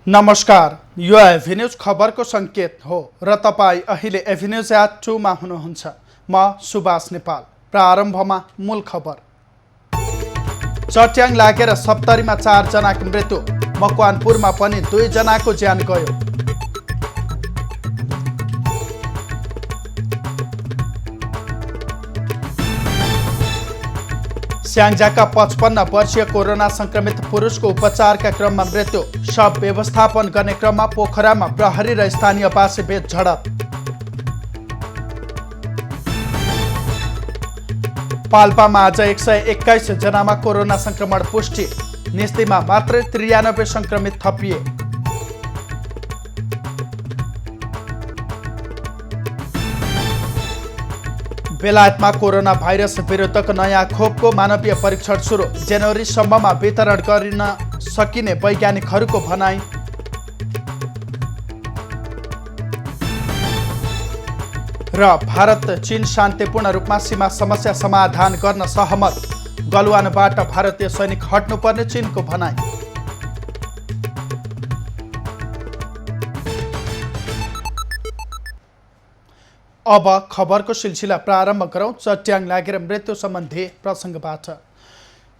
नमस्कार, यो एभिन्यूज खबरको सङ्केत हो र तपाईँ अहिले एभिन्यूज एट 2 मा हुनुहुन्छ। म सुभाष नेपाल। प्रारम्भमा मूल खबर। चट्याङ लागेर सप्तरीमा 4 जनाको मृत्यु, मकवानपुरमा पनि 2 जनाको ज्यान गयो। स्याङ्जाका 55 वर्षीय कोरोना संक्रमित पुरुषको उपचारका क्रममा मृत्यु, शव व्यवस्थापन गर्ने क्रममा पोखरामा प्रहरी र स्थानीयवासी बीच झडप। पाल्पामा आज 121 जनामा कोरोना संक्रमण पुष्टि, निस्तीमा मात्रै 93 संक्रमित थपिए। बेलायतमा कोरोना भाइरस विरुद्धको नयाँ खोपको मानवीय परीक्षण सुरु, जनवरीसम्ममा वितरण गरिन सकिने वैज्ञानिकहरूको भनाइ। र भारत चीन शान्तिपूर्ण रूपमा सीमा समस्या समाधान गर्न सहमत, गलवानबाट भारतीय सैनिक हट्नुपर्ने चीनको भनाइ। अब खबरको सिलसिला प्रारम्भ गरौँ। चट्याङ लागेर मृत्यु सम्बन्धी प्रसङ्गबाट।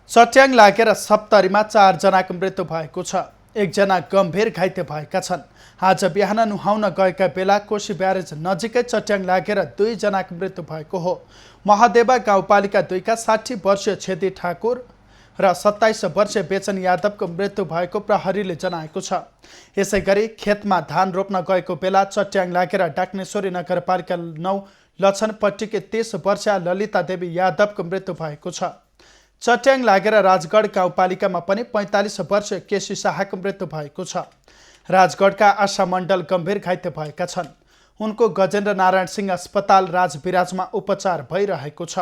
चट्याङ लागेर सप्तरीमा 4 जनाको मृत्यु भएको छ, 1 जना गम्भीर घाइते भएका छन्। आज बिहान नुहाउन गएका बेला कोशी ब्यारेज नजिकै चट्याङ लागेर 2 जनाको मृत्यु भएको हो। महादेवा गाउँपालिका 2 का 60 वर्षीय छेदी ठाकुर र 27 वर्षीय बेचन यादवको मृत्यु भएको प्रहरीले जनाएको छ। यसैगरी खेतमा धान रोप्न गएको बेला चट्याङ लागेर डाक्नेश्वरी नगरपालिका 9 लछनपट्टीकी 30 वर्षीय ललिता देवी यादवको मृत्यु भएको छ। चट्याङ लागेर राजगढ गाउँपालिकामा पनि 45 वर्षीय केसी शाहको मृत्यु भएको छ। राजगढका आशा मण्डल गम्भीर घाइते भएका छन्। उनको गजेन्द्र नारायण सिंह अस्पताल राजविराजमा उपचार भइरहेको छ।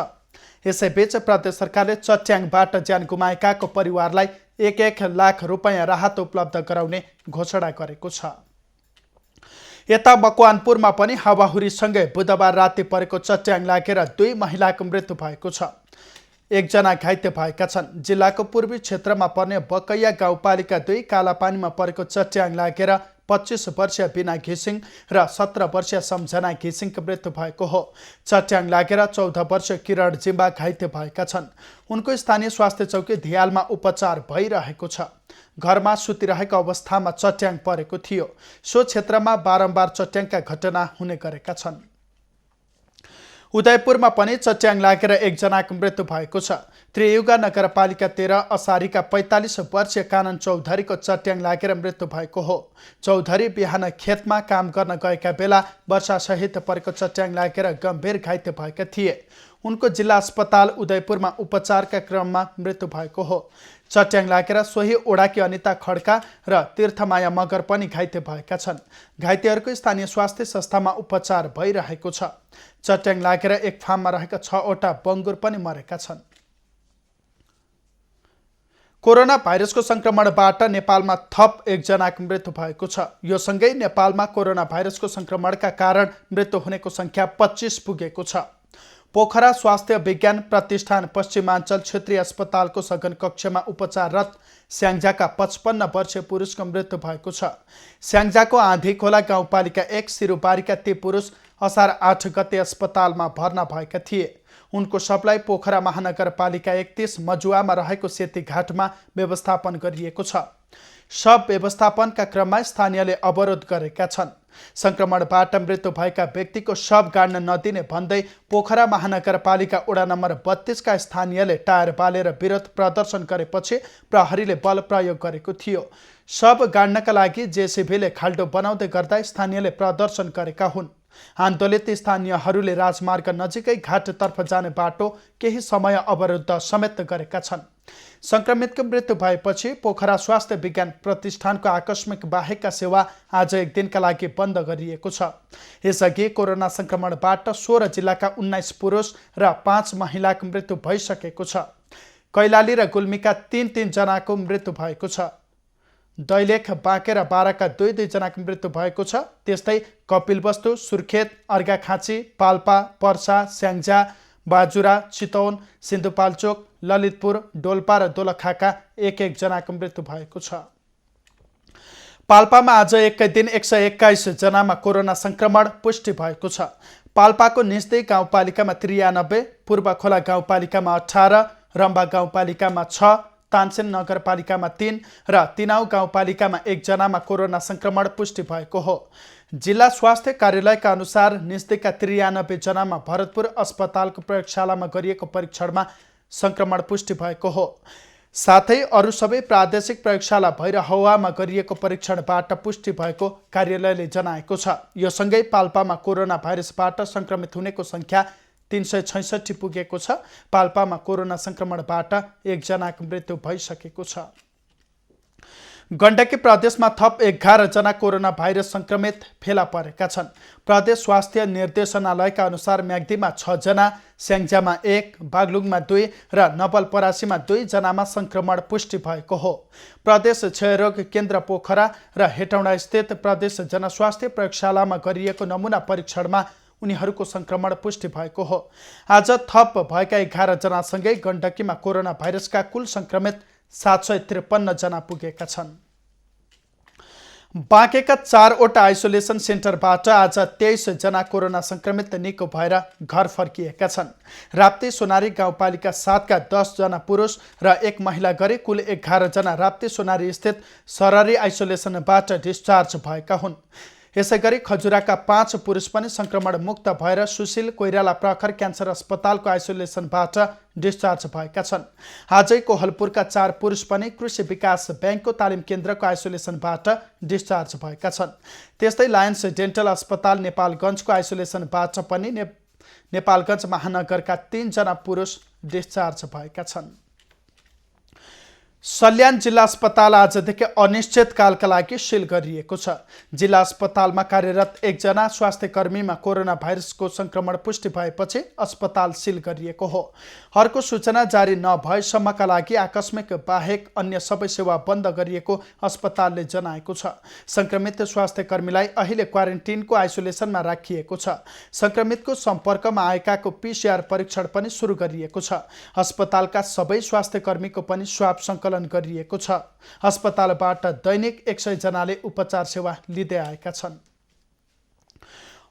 यसैबीच प्रदेश सरकारले चट्याङबाट ज्यान गुमाएकाको परिवारलाई 1 लाख रुपैयाँ राहत उपलब्ध गराउने घोषणा गरेको छ। यता मकवानपुरमा पनि हावाहुरीसँगै बुधबार राति परेको चट्याङ लागेर 2 महिलाको मृत्यु भएको छ, 1 जना घाइते भएका छन्। जिल्लाको पूर्वी क्षेत्रमा पर्ने बकैया गाउँपालिका 2 कालापानीमा परेको चट्याङ लागेर 25 वर्षीय बिना घिसिङ र 17 वर्षीय सम्झना घिसिङको मृत्यु भएको हो। चट्याङ लागेर 14 वर्षीय किरण जिम्बा घाइते भएका छन्। उनको स्थानीय स्वास्थ्य चौकी धियालमा उपचार भइरहेको छ। घरमा सुतिरहेको अवस्थामा चट्याङ परेको थियो। सो क्षेत्रमा बारम्बार चट्याङका घटना हुने गरेका छन्। उदयपुरमा पनि चट्याङ लागेर 1 जनाको मृत्यु भएको छ। त्रियुगा नगरपालिका 13 असारीका 45 वर्षीय कानन चौधरीको चट्याङ लागेर मृत्यु भएको हो। चौधरी बिहान खेतमा काम गर्न गएका बेला वर्षासहित परेको चट्याङ लागेर गम्भीर घाइते भएका थिए। उनको जिल्ला अस्पताल उदयपुरमा उपचारका क्रममा मृत्यु भएको हो। चट्याङ लागेर सोही ओडाकी अनिता खड्का र तीर्थमाया मगर पनि घाइते भएका छन्। घाइतेहरूको स्थानीय स्वास्थ्य संस्थामा उपचार भइरहेको छ। चट्याङ लागेर 1 फार्ममा रहेका 6वटा बङ्गुर पनि मरेका छन्। कोरोना भाइरसको संक्रमणबाट नेपालमा थप 1 जनाको मृत्यु भएको छ। यो सँगै नेपालमा कोरोना भाइरसको संक्रमणका कारण मृत्यु हुनेको संख्या 25 पुगेको छ। पोखरा स्वास्थ्य विज्ञान प्रतिष्ठान पश्चिमाञ्चल क्षेत्रीय अस्पतालको सघन कक्षमा उपचाररत स्याङ्जाका 55 वर्षीय पुरुषको मृत्यु भएको छ। स्याङ्जाको आँधीखोला गाउँपालिका 1 सिरुबारीका ती पुरुष असार 8 गते अस्पतालमा भर्ना भएका थिए। उनको शवलाई पोखरा महानगरपालिका 31 मजुवामा रहेको सेतीघाटमा व्यवस्थापन गरिएको छ। शव व्यवस्थापनका क्रममा स्थानीयले अवरोध गरेका छन्। संक्रमणबाट मृत्यु भएका व्यक्तिको शव गाड्न नदिने भन्दै पोखरा महानगरपालिका वडा नम्बर 32 का स्थानीयले टायर बालेर विरोध प्रदर्शन गरेपछि प्रहरीले बल प्रयोग गरेको थियो। शव गाड्नका लागि जेसीबीले खाल्डो बनाउँदै गर्दा स्थानीयले प्रदर्शन गरेका हुन्। आन्दोलित स्थानीयहरूले राजमार्ग नजिकै घाटतर्फ जाने बाटो केही समय अवरुद्ध समेत गरेका छन्। संक्रमितको मृत्यु भएपछि पोखरा स्वास्थ्य विज्ञान प्रतिष्ठानको आकस्मिक बाहेकका सेवा आज 1 दिनका लागि बन्द गरिएको छ। यसअघि कोरोना संक्रमणबाट 16 जिल्लाका 19 पुरुष र 5 महिलाको मृत्यु भइसकेको छ। कैलाली र गुल्मीका 3 जनाको मृत्यु भएको छ। दैलेख बाँके र बाराका 2 जनाको मृत्यु भएको छ। त्यस्तै कपिलवस्तु, सुर्खेत, अर्घाखाँची, पाल्पा, पर्सा, स्याङ्जा, बाजुरा, चितवन, सिन्धुपाल्चोक, ललितपुर, डोल्पा र दोलखाका 1-1 जनाको मृत्यु भएको छ। पाल्पामा आज एकै दिन 121 जनामा कोरोना संक्रमण पुष्टि भएको छ। पाल्पाको निस्दै गाउँपालिकामा 93, पूर्व खोला गाउँपालिकामा 18, रम्बा गाउँपालिकामा 6, तानसेन नगरपालिकामा 3 र तिनाउ गाउँपालिकामा 1 जनामा कोरोना संक्रमण पुष्टि भएको हो। जिल्ला स्वास्थ्य कार्यालयका अनुसार निस्दैका 93 जनामा भरतपुर अस्पतालको प्रयोगशालामा गरिएको परीक्षणमा संक्रमण पुष्टि भएको हो। साथै अरू सबै प्रादेशिक प्रयोगशाला भैरहवामा गरिएको परीक्षणबाट पुष्टि भएको कार्यालयले जनाएको छ। यो सँगै पाल्पामा कोरोना भाइरसबाट संक्रमित हुनेको संख्या 366 पुगेको छ। पाल्पामा कोरोना संक्रमणबाट 1 जनाको मृत्यु भइसकेको छ। गण्डकी प्रदेशमा थप 11 जना कोरोना भाइरस संक्रमित फेला परेका छन्। प्रदेश स्वास्थ्य निर्देशनालयका अनुसार म्याग्दीमा 6 जना, स्याङ्जामा 1, बागलुङमा 2 र नवलपरासीमा 2 जनामा संक्रमण पुष्टि भएको हो। प्रदेश क्षयरोग केन्द्र पोखरा र हेटौँडा स्थित प्रदेश जनस्वास्थ्य प्रयोगशालामा गरिएको नमुना परीक्षणमा उनीहरूको संक्रमण पुष्टि भएको हो। आज थप भएका 11 जनासँगै गण्डकीमा कोरोना भाइरसका कुल संक्रमित 753 जना पुगेका छन्। बाँकेका 4वटा आइसोलेसन सेन्टरबाट आज 23 जना कोरोना संक्रमित निको भएर घर फर्किएका छन्। राप्ती सोनारी गाउँपालिका 7 का 10 जना पुरुष र 1 महिला गरी कुल 11 जना राप्ती सोनारी स्थित सररी आइसोलेसनबाट डिस्चार्ज भएका हुन्। यसैगरी खजुराका 5 पुरुष पनि संक्रमण मुक्त भएर सुशील कोइराला प्रखर क्यान्सर अस्पतालको आइसोलेसनबाट डिस्चार्ज भएका छन्। आजै कोहलपुरका 4 पुरुष पनि कृषि विकास ब्याङ्कको तालिम केन्द्रको आइसोलेसनबाट डिस्चार्ज भएका छन्। त्यस्तै लायन्स डेन्टल अस्पताल नेपालगञ्जको आइसोलेसनबाट पनि नेपालगञ्ज महानगरका 3 जना पुरुष डिस्चार्ज भएका छन्। सल्यान जिल्ला अस्पताल आजदेखि अनिश्चितकालका लागि सिल गरिएको छ। जिल्ला अस्पतालमा कार्यरत 1 जना स्वास्थ्य कर्मीमा कोरोना भाइरसको संक्रमण पुष्टि भएपछि अस्पताल सिल गरिएको हो। अर्को सूचना जारी नभएसम्मका लागि आकस्मिक बाहेक अन्य सबै सेवा बन्द गरिएको अस्पतालले जनाएको छ। संक्रमित स्वास्थ्य कर्मीलाई अहिले क्वारेन्टिनको आइसोलेसनमा राखिएको छ। संक्रमितको सम्पर्कमा आएकाको PCR परीक्षण पनि सुरु गरिएको छ। अस्पतालका सबै स्वास्थ्य कर्मीको पनि स्वाब सङ्कलन गरिएको छ। अस्पतालबाट दैनिक 100 जनाले उपचार सेवा लिँदै आएका छन्।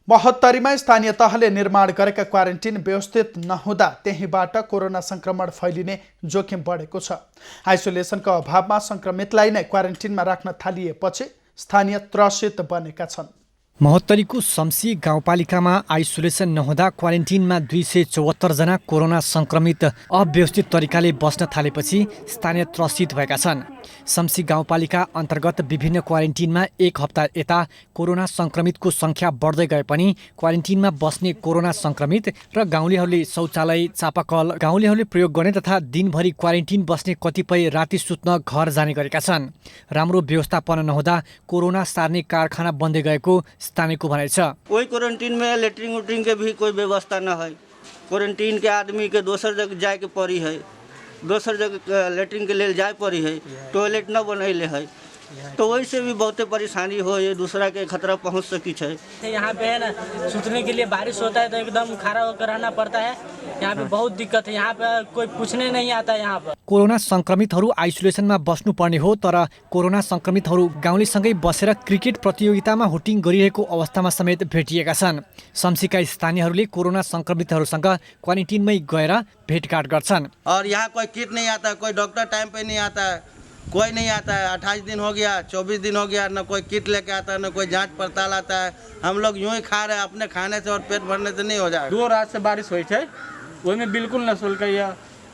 महोत्तरीमा स्थानीय तहले निर्माण गरेका क्वारेन्टिन व्यवस्थित नहुँदा त्यहीँबाट कोरोना संक्रमण फैलिने जोखिम बढेको छ। आइसोलेसनको अभावमा संक्रमितलाई नै क्वारेन्टिनमा राख्न थालिएपछि स्थानीय त्रसित बनेका छन्। महोत्तरीको शम्सी गाउँपालिकामा आइसोलेसन नहुँदा क्वारेन्टिनमा 274 जना कोरोना संक्रमित अव्यवस्थित तरिकाले बस्न थालेपछि स्थानीय त्रसित भएका छन्। शम्सी गाउँपालिका अन्तर्गत विभिन्न क्वारेन्टिनमा 1 हप्ता यता कोरोना संक्रमितको संख्या बढ्दै गए पनि क्वारेन्टिनमा बस्ने कोरोना संक्रमित र गाउँलेहरूले शौचालय, चापाकल गाउँलेहरूले प्रयोग गर्ने तथा दिनभरि क्वारेन्टिन बस्ने कतिपय राति सुत्न घर जाने गरेका छन्। राम्रो व्यवस्थापन नहुँदा कोरोना सार्ने कारखाना बन्दै गएको स्थानीय को भनाइ छ। कोई क्वारंटीन में लेटरिन उटरिन के भी कोई व्यवस्था न है। क्वारंटीन के आदमी के दोसर जगह जाए के पड़ी है, दोसर जगह लेटरिन के लिए जाए पड़ी है, टॉयलेट न बनैले है, तो वही से भी बहुते परेशानी हो, ये दूसरा के खतरा पहुंच सकी है। यहाँ पे है ना, सूतने के लिए बारिश होता है तो एकदम खड़ा होकर रहना पड़ता है। यहाँ पे बहुत दिक्कत है, यहाँ पे कोई पूछने नहीं आता है। यहाँ पर कोरोना संक्रमितहरू आइसोलेसनमा बस्नुपर्ने हो, तर कोरोना संक्रमितहरू गाउँलेसँगै बसेर क्रिकेट प्रतियोगितामा हुटिङ गरिरहेको अवस्थामा समेत भेटिएका छन्। शम्सीका स्थानीयहरूले कोरोना संक्रमितहरूसँग क्वारेन्टिनमै गएर भेटघाट गर्छन्। और यहाँ कोई किट नहीं आता, कोई डॉक्टर टाइम पे नहीं आता है, कोई नहीं आता है। 28 दिन हो गया, 24 दिन हो गया, न कोई किट लेके आता है, न कोई जांच पड़ताल आता है। हम लोग यूं ही खा रहे हैं, अपने खाने से और पेट भरने से नहीं हो जाएगा। 2 रात से बारिश हुई है, ओहिमे बिल्कुल न शुल्क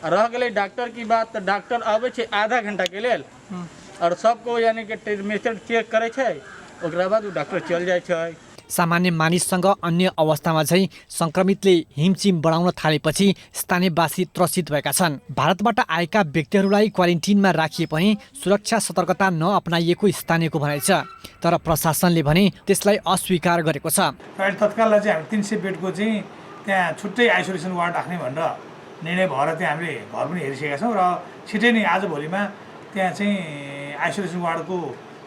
रह गए। डॉक्टर की बात तो डॉक्टर आवे छे आधा घंटा के लिए और सबको यानी कि टेम्परेचर चेक करे छे, ओकरा बाद उ डॉक्टर चल जाए छे। सामान्य मानिससँग अन्य अवस्थामा चाहिँ संक्रमितले हिमचिम बढाउन थालेपछि स्थानीयवासी त्रसित भएका छन्। भारतबाट आएका व्यक्तिहरूलाई क्वारेन्टिनमा राखिए पनि सुरक्षा सतर्कता नअपनाइएको स्थानीयको भनाइ छ, तर प्रशासनले भने त्यसलाई अस्वीकार गरेको छ। तत्काललाई चाहिँ हामी 300 बेडको चाहिँ त्यहाँ छुट्टै आइसोलेसन वार्ड राख्ने भनेर निर्णय भएर त्यहाँ हामीले घर पनि हेरिसकेका छौँ र छिटै नै आजभोलिमा त्यहाँ चाहिँ आइसोलेसन वार्डको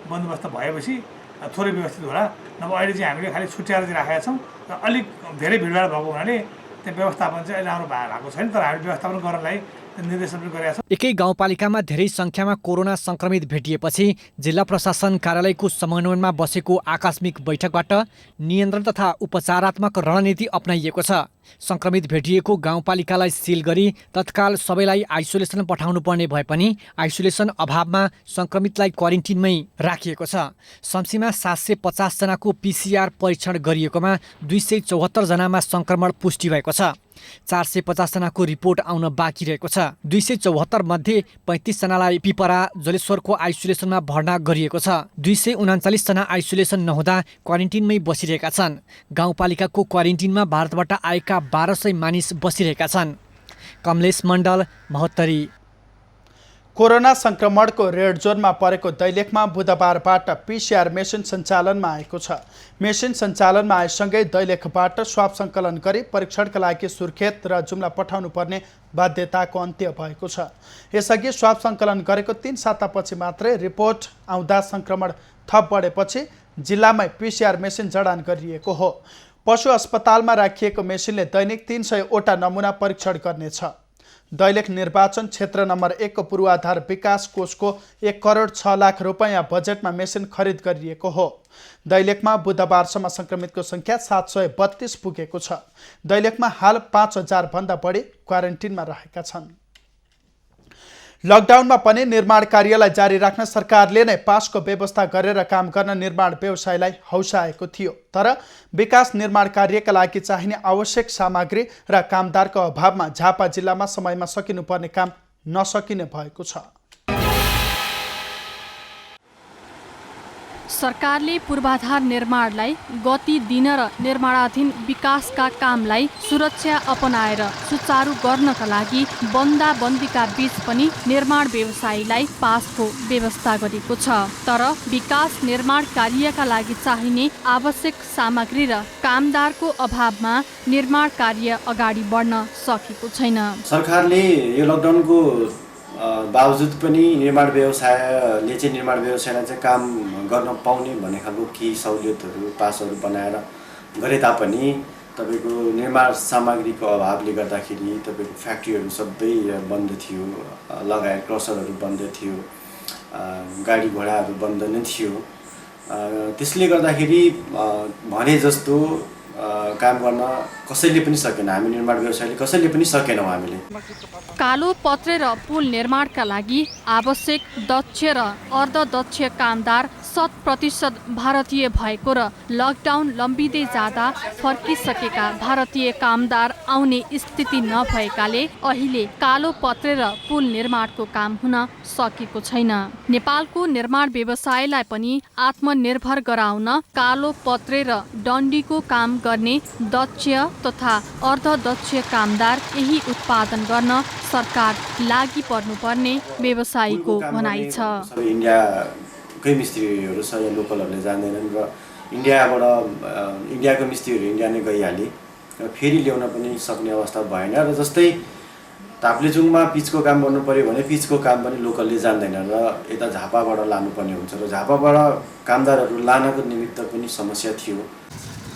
बन्दोबस्त भएपछि थोरै व्यवस्थित होला। नभए अहिले चाहिँ हामीले खालि छुट्याएर चाहिँ राखेका छौँ र अलिक धेरै भिडभाड भएको हुनाले त्यहाँ व्यवस्थापन चाहिँ अहिले राम्रो भएको छैन। तर हामी व्यवस्थापन गर्नलाई निर्देशन पनि गरेका छौँ। एकै गाउँपालिकामा धेरै सङ्ख्यामा कोरोना सङ्क्रमित भेटिएपछि जिल्ला प्रशासन कार्यालयको समन्वयमा बसेको आकस्मिक बैठकबाट नियन्त्रण तथा उपचारात्मक रणनीति अपनाइएको छ। सङ्क्रमित भेटिएको गाउँपालिकालाई सिल गरी तत्काल सबैलाई आइसोलेसन पठाउनु पर्ने भए पनि आइसोलेसन अभावमा सङ्क्रमितलाई क्वारेन्टिनमै राखिएको छ। सम्सीमा 750 जनाको PCR परीक्षण गरिएकोमा 274 जनामा सङ्क्रमण पुष्टि भएको छ। 450 जनाको रिपोर्ट आउन बाँकी रहेको छ। 274 मध्ये 35 जनालाई पिपरा जलेश्वरको आइसोलेसनमा भर्ना गरिएको छ। 239 जना आइसोलेसन नहुँदा क्वारेन्टिनमै बसिरहेका छन्। गाउँपालिकाको क्वारेन्टिनमा भारतबाट आएका 1200 मानिस बसिरहेका छन्। कमलेश मण्डल, महोत्तरी। कोरोना संक्रमणको रेड जोनमा परेको दैलेखमा बुधबारबाट PCR मेसिन सञ्चालनमा आएको छ। मेसिन सञ्चालनमा आएसँगै दैलेखबाट स्वाब सङ्कलन गरी परीक्षणका लागि सुर्खेत र जुम्ला पठाउनु पर्ने बाध्यताको अन्त्य भएको छ। यसअघि स्वाब सङ्कलन गरेको 3 सातापछि मात्रै रिपोर्ट आउँदा सङ्क्रमण थप बढेपछि जिल्लामै PCR मेसिन जडान गरिएको हो। पशु अस्पतालमा राखिएको मेसिनले दैनिक 300वटा नमुना परीक्षण गर्नेछ। दैलेख निर्वाचन क्षेत्र नम्बर 1 को पूर्वाधार विकास कोषको 1 करोड 6 लाख रुपैयाँ बजेटमा मेसिन खरिद गरिएको हो। दैलेखमा बुधबारसम्म सङ्क्रमितको सङ्ख्या 732 पुगेको छ। दैलेखमा हाल 5000 भन्दा बढी क्वारेन्टिनमा रहेका छन्। लकडाउनमा पनि निर्माण कार्यलाई जारी राख्न सरकारले नै पासको व्यवस्था गरेर काम गर्न निर्माण व्यवसायलाई हौसाएको थियो। तर विकास निर्माण कार्यका लागि चाहिने आवश्यक सामग्री र कामदारको अभावमा झापा जिल्लामा समयमा सकिनुपर्ने काम नसकिने भएको छ। सरकारले पूर्वाधार निर्माणलाई गति दिन र निर्माणाधीन विकासका कामलाई सुरक्षा अपनाएर सुचारू गर्नका लागि बन्दाबन्दीका बीच पनि निर्माण व्यवसायीलाई पासको व्यवस्था गरेको छ। तर विकास निर्माण कार्यका लागि चाहिने आवश्यक सामग्री र कामदारको अभावमा निर्माण कार्य अगाडि बढ्न सकेको छैन। सरकारले यो लकडाउनको बावजुद पनि निर्माण व्यवसायले चाहिँ निर्माण व्यवसायलाई चाहिँ काम गर्न पाउने भन्ने खालको केही सहुलियतहरू पासहरू बनाएर गरे तापनि तपाईँको निर्माण सामग्रीको अभावले गर्दाखेरि तपाईँको फ्याक्ट्रीहरू सबै बन्द थियो, लगायत क्रसरहरू बन्द थियो, गाडी घोडाहरू बन्द नै थियो। त्यसले गर्दाखेरि भने जस्तो काम गर्न कसैले पनि सकेन। हामी निर्माण व्यवसायले कसैले पनि सकेनौँ। हामीले कालो पत्रे र पुल निर्माणका लागि आवश्यक दक्ष र अर्धदक्ष कामदार 100% भारतीय भएको र लकडाउन लम्बिँदै जाँदा फर्किसकेका भारतीय कामदार आउने स्थिति नभएकाले अहिले कालो पत्रे र पुल निर्माणको काम हुन सकेको छैन। नेपालको निर्माण व्यवसायलाई पनि आत्मनिर्भर गराउन कालो पत्रे र डन्डीको काम गर्ने दक्ष तथा अर्धदक्ष कामदार यही उत्पादन गर्न सरकार लागि पर्नुपर्ने व्यवसायीको भनाइ छ। इन्डियाकै मिस्त्रीहरू छ, यहाँ लोकलहरूले जान्दैनन् र इन्डियाको मिस्त्रीहरू इन्डिया नै गइहाले र फेरि ल्याउन पनि सक्ने अवस्था भएन। र जस्तै ताप्लेजुङमा पिचको काम गर्नु पर्यो भने पिचको काम पनि लोकलले जान्दैन र यता झापाबाट लानुपर्ने हुन्छ र झापाबाट कामदारहरू लानको निमित्त पनि समस्या थियो।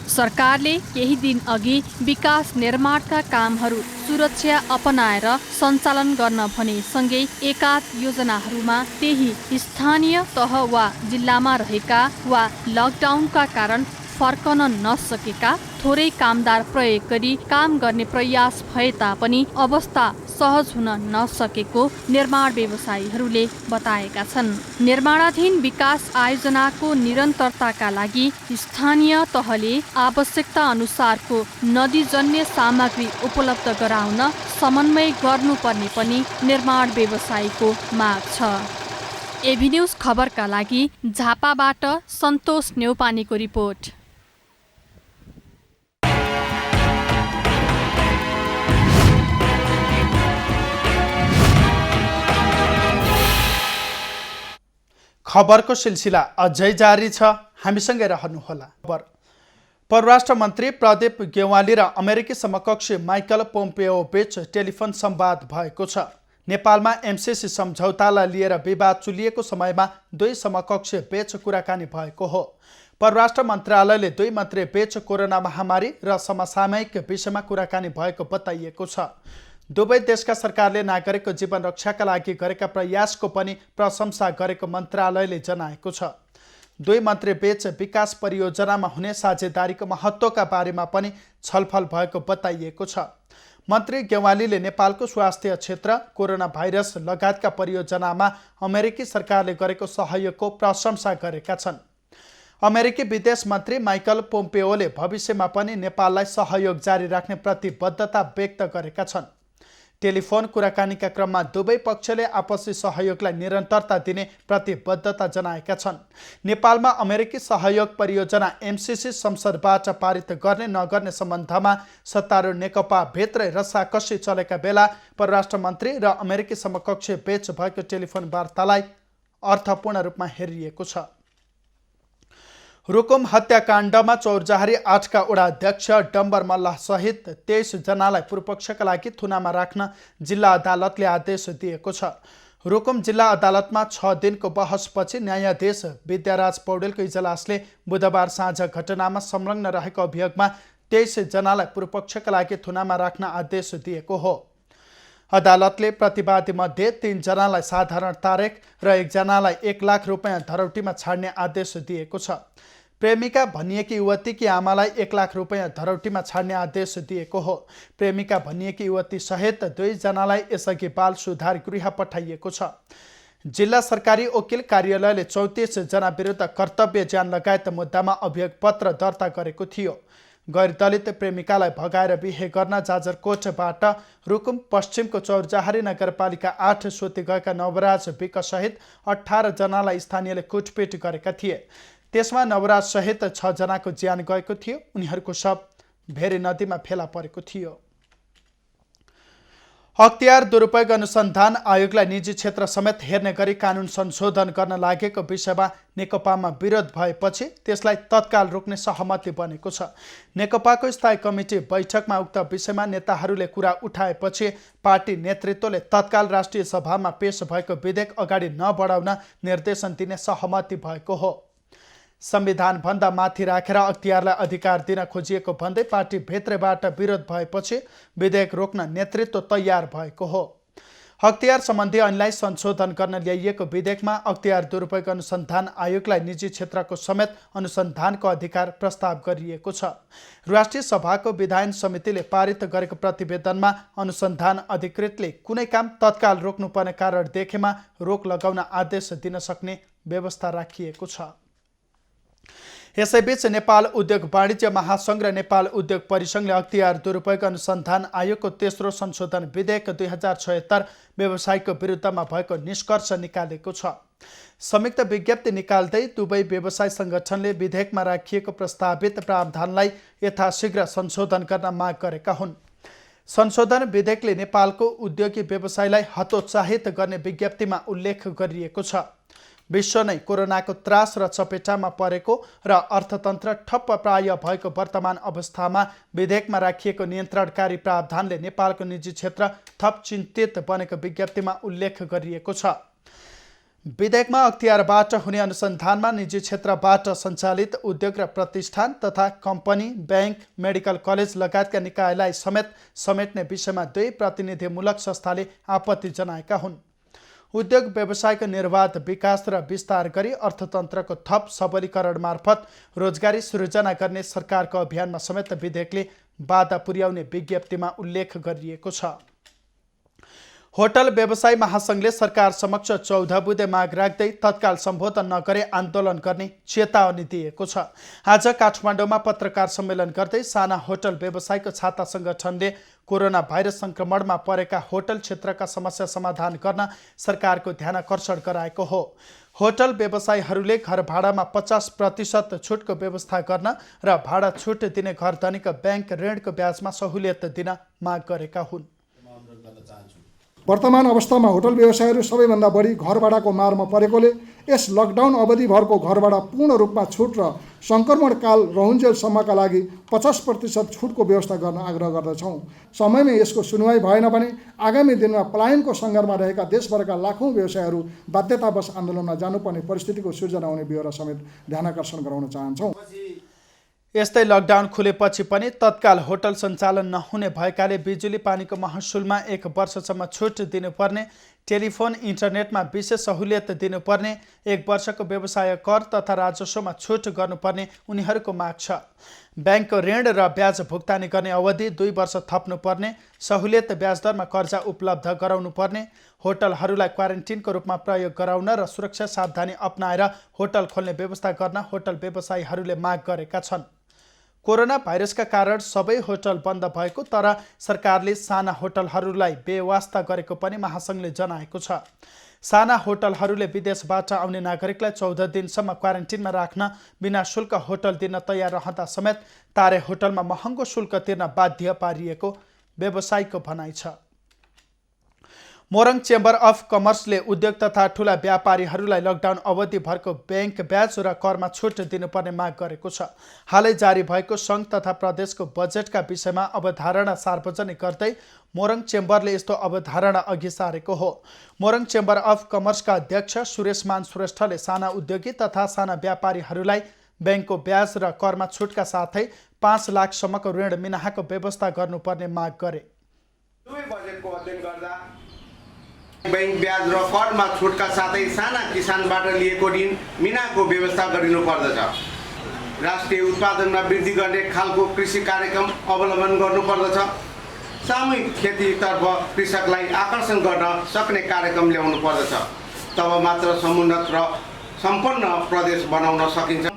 सरकारले केही दिन अघि विकास निर्माणका कामहरू सुरक्षा अपनाएर सञ्चालन गर्न भने सँगै एकाध योजनाहरूमा त्यही स्थानीय तह वा जिल्लामा रहेका वा लकडाउनका कारण फर्कन नसकेका थोरै कामदार प्रयोग गरी काम गर्ने प्रयास भए तापनि अवस्था सहज हुन नसकेको निर्माण व्यवसायीहरूले बताएका छन्। निर्माणाधीन विकास आयोजनाको निरन्तरताका लागि स्थानीय तहले आवश्यकता अनुसारको नदीजन्य सामग्री उपलब्ध गराउन समन्वय गर्नुपर्ने पनि निर्माण व्यवसायीको माग छ। एभी न्युज खबरका लागि झापाबाट सन्तोष नेउपानेको रिपोर्ट। खबरको सिलसिला अझै जारी छ, हामीसँगै रहनुहोला। परराष्ट्र मन्त्री प्रदीप गेवाली र अमेरिकी समकक्षी माइकल पोम्पेओ बीच टेलिफोन संवाद भएको छ। नेपालमा एमसीसी सम्झौतालाई लिएर विवाद चुलिएको समयमा दुई समकक्षी बीच कुराकानी भएको हो। परराष्ट्र मन्त्रालयले दुई मन्त्री बीच कोरोना महामारी र समसामयिक विषयमा कुराकानी भएको बताइएको छ। दुवै देशका सरकारले नागरिकको जीवन रक्षाका लागि गरेका प्रयासको पनि प्रशंसा गरेको मन्त्रालयले जनाएको छ। दुई मन्त्रीबीच विकास परियोजनामा हुने साझेदारीको महत्त्वका बारेमा पनि छलफल भएको बताइएको छ। मन्त्री गेवालीले नेपालको स्वास्थ्य क्षेत्र, कोरोना भाइरस लगायतका परियोजनामा अमेरिकी सरकारले गरेको सहयोगको प्रशंसा गरेका छन्। अमेरिकी विदेश मन्त्री माइकल पोम्पेओले भविष्यमा पनि नेपाललाई सहयोग जारी राख्ने प्रतिबद्धता व्यक्त गरेका छन्। टेलिफोन कुराकानीका क्रममा दुवै पक्षले आपसी सहयोगलाई निरन्तरता दिने प्रतिबद्धता जनाएका छन्। नेपालमा अमेरिकी सहयोग परियोजना एमसिसी संसदबाट पारित गर्ने नगर्ने सम्बन्धमा सत्तारूढ नेकपा भित्रै रसाकसी चलेका बेला परराष्ट्र मन्त्री र अमेरिकी समकक्ष बीच भएको टेलिफोन वार्तालाई अर्थपूर्ण रूपमा हेरिएको छ। रुकुम हत्याकाण्डमा चौरजहारी 8का वडा अध्यक्ष डम्बर मल्ल सहित 23 जनालाई पूर्वपक्षका लागि थुनामा राख्न जिल्ला अदालतले आदेश दिएको छ। रुकुम जिल्ला अदालतमा 6 दिनको बहसपछि न्यायाधीश विद्याराज पौडेलको इजलासले बुधबार साँझ घटनामा संलग्न रहेको अभियोगमा 23 जनालाई पूर्वपक्षका लागि थुनामा राख्न आदेश दिएको हो। अदालतले प्रतिवादी मध्ये 3 जनालाई साधारण तारिक र 1 जनालाई 1 लाख रुपैयाँ धरौटीमा छाड्ने आदेश दिएको छ। प्रेमिका भनिएकी युवतीकी आमालाई 1 लाख रुपैयाँ धरौटीमा छाड्ने आदेश दिएको हो। प्रेमिका भनिएकी युवती सहित 2 जनालाई यसअघि बाल सुधार गृह पठाइएको छ। जिल्ला सरकारी वकिल कार्यालयले 34 जना विरुद्ध कर्तव्य ज्यान लगायत मुद्दामा अभियोग पत्र दर्ता गरेको थियो। गैरदलित प्रेमिकालाई भगाएर बिहे गर्न जाजरकोटबाट रुकुम पश्चिमको चौरजहारी नगरपालिका 8 सोती गएका नवराज विक सहित 18 जनालाई स्थानीयले कुटपिट गरेका थिए। त्यसमा नवराज सहित 6 जनाको ज्यान गएको थियो। उनीहरूको शव भेरी नदीमा फेला परेको थियो। अख्तियार दुरुपयोग अनुसन्धान आयोगलाई निजी क्षेत्र समेत हेर्ने गरी कानुन संशोधन गर्न लागेको विषयमा नेकपामा विरोध भएपछि त्यसलाई तत्काल रोक्ने सहमति बनेको छ। नेकपाको स्थायी कमिटी बैठकमा उक्त विषयमा नेताहरूले कुरा उठाएपछि पार्टी नेतृत्वले तत्काल राष्ट्रिय सभामा पेश भएको विधेयक अगाडि नबढाउन निर्देशन दिने सहमति भएको हो। संविधानभन्दा माथि राखेर अख्तियारलाई अधिकार दिन खोजिएको भन्दै पार्टी भित्रबाट विरोध भएपछि विधेयक रोक्न नेतृत्व तयार भएको हो। अख्तियार सम्बन्धी ऐनलाई संशोधन गर्न ल्याइएको विधेयकमा अख्तियार दुरुपयोग अनुसन्धान आयोगलाई निजी क्षेत्रको समेत अनुसन्धानको अधिकार प्रस्ताव गरिएको छ। राष्ट्रिय सभाको विधायन समितिले पारित गरेको प्रतिवेदनमा अनुसन्धान अधिकृतले कुनै काम तत्काल रोक्नुपर्ने कारण देखेमा रोक लगाउन आदेश दिन सक्ने व्यवस्था राखिएको छ। यसैबीच नेपाल उद्योग वाणिज्य महासङ्घ र नेपाल उद्योग परिसङ्घले अख्तियार दुरुपयोग अनुसन्धान आयोगको तेस्रो संशोधन विधेयक 2076 व्यवसायको विरुद्धमा भएको निष्कर्ष निकालेको छ। संयुक्त विज्ञप्ति निकाल्दै दुवै व्यवसाय सङ्गठनले विधेयकमा राखिएको प्रस्तावित प्रावधानलाई यथाशीघ्र संशोधन गर्न माग गरेका हुन्। संशोधन विधेयकले नेपालको उद्योगी व्यवसायलाई हतोत्साहित गर्ने विज्ञप्तिमा उल्लेख गरिएको छ। विश्व नै कोरोनाको त्रास र चपेटामा परेको र अर्थतन्त्र ठप्प प्राय भएको वर्तमान अवस्थामा विधेयकमा राखिएको नियन्त्रणकारी प्रावधानले नेपालको निजी क्षेत्र थप चिन्तित बनेको विज्ञप्तिमा उल्लेख गरिएको छ। विधेयकमा अख्तियारबाट हुने अनुसन्धानमा निजी क्षेत्रबाट सञ्चालित उद्योग र प्रतिष्ठान तथा कम्पनी, ब्याङ्क, मेडिकल कलेज लगायतका निकायलाई समेट्ने विषयमा 2 प्रतिनिधिमूलक संस्थाले आपत्ति जनाएका हुन्। उद्योग व्यवसायको निर्वाध विकास र विस्तार गरी अर्थतन्त्रको थप सबलीकरण मार्फत रोजगारी सृजना गर्ने सरकारको अभियानमा समेत विधेयकले बाधा पुर्याउने विज्ञप्तिमा उल्लेख गरिएको छ। होटल व्यवसाय महासङ्घले सरकार समक्ष 14 बुँदे माग राख्दै तत्काल सम्बोधन नगरे आन्दोलन गर्ने चेतावनी दिएको छ। आज काठमाडौँमा पत्रकार सम्मेलन गर्दै साना होटल व्यवसायको छाता सङ्गठनले कोरोना भाइरस सङ्क्रमणमा परेका होटल क्षेत्रका समस्या समाधान गर्न सरकारको ध्यानाकर्षण गराएको हो। होटल व्यवसायीहरूले घर भाडामा 50% छुटको व्यवस्था गर्न र भाडा छुट दिने घर धनीको ब्याङ्क ऋणको ब्याजमा सहुलियत दिन माग गरेका हुन्। वर्तमान अवस्थामा होटल व्यवसायीहरू सबैभन्दा बढी घर भाडाको मारमा परेकोले यस लकडाउन अवधिभरको घर भाडा पूर्ण रूपमा छुट र सङ्क्रमणकाल रहन्जेलसम्मका लागि 50% छुटको व्यवस्था गर्न आग्रह गर्दछौँ। समयमै यसको सुनवाई भएन भने आगामी दिनमा पलायनको सङ्घर्षमा रहेका देशभरका लाखौँ व्यवसायीहरू बाध्यतावश आन्दोलनमा जानुपर्ने परिस्थितिको सिर्जना हुने बेहोरा समेत ध्यानाकर्षण गराउन चाहन्छौँ। यस्तै लकडाउन खुलेपछि पनि तत्काल होटल सञ्चालन नहुने भएकाले बिजुली पानीको महसुलमा 1 वर्षसम्म छुट दिनुपर्ने, टेलिफोन इन्टरनेटमा विशेष सहुलियत दिनुपर्ने, 1 वर्षको व्यवसाय कर तथा राजस्वमा छुट गर्नुपर्ने उनीहरूको माग छ। ब्याङ्कको ऋण र ब्याज भुक्तानी गर्ने अवधि 2 वर्ष थप्नुपर्ने, सहुलियत ब्याज दरमा कर्जा उपलब्ध गराउनुपर्ने, होटलहरूलाई क्वारेन्टिनको रूपमा प्रयोग गराउन र सुरक्षा सावधानी अपनाएर होटल खोल्ने व्यवस्था गर्न होटल व्यवसायीहरूले माग गरेका छन्। कोरोना भाइरसका कारण सबै होटल बन्द भएको तर सरकारले साना होटलहरूलाई बेवास्ता गरेको पनि महासङ्घले जनाएको छ। साना होटलहरूले विदेशबाट आउने नागरिकलाई 14 दिनसम्म क्वारेन्टिनमा राख्न बिना शुल्क होटल दिन तयार रहँदा समेत तारे होटलमा महँगो शुल्क तिर्न बाध्य पारिएको व्यवसायीको भनाइ छ। मोरङ चेम्बर अफ कमर्सले उद्योग तथा ठूला व्यापारीहरूलाई लकडाउन अवधिभरको ब्याङ्क ब्याज र करमा छुट दिनुपर्ने माग गरेको छ। हालै जारी भएको सङ्घ तथा प्रदेशको बजेटका विषयमा अवधारणा सार्वजनिक गर्दै मोरङ चेम्बरले यस्तो अवधारणा अघि सारेको हो। मोरङ चेम्बर अफ कमर्सका अध्यक्ष सुरेशमान श्रेष्ठले साना उद्योगी तथा साना व्यापारीहरूलाई ब्याङ्कको ब्याज र करमा छुटका साथै 5 लाखसम्मको ऋण मिनाहाको व्यवस्था गर्नुपर्ने माग गरे। बैंक ब्याज र करमा छुटका साथै साना किसानबाट लिएको ऋण मिनाको व्यवस्था गरिनु पर्दछ। राष्ट्रिय उत्पादनमा वृद्धि गर्ने खालको कृषि कार्यक्रम अवलम्बन गर्नुपर्दछ। सामूहिक खेतीतर्फ कृषकलाई आकर्षण गर्न सक्ने कार्यक्रम ल्याउनु पर्दछ। तब मात्र समुन्नत र सम्पन्न प्रदेश बनाउन सकिन्छ।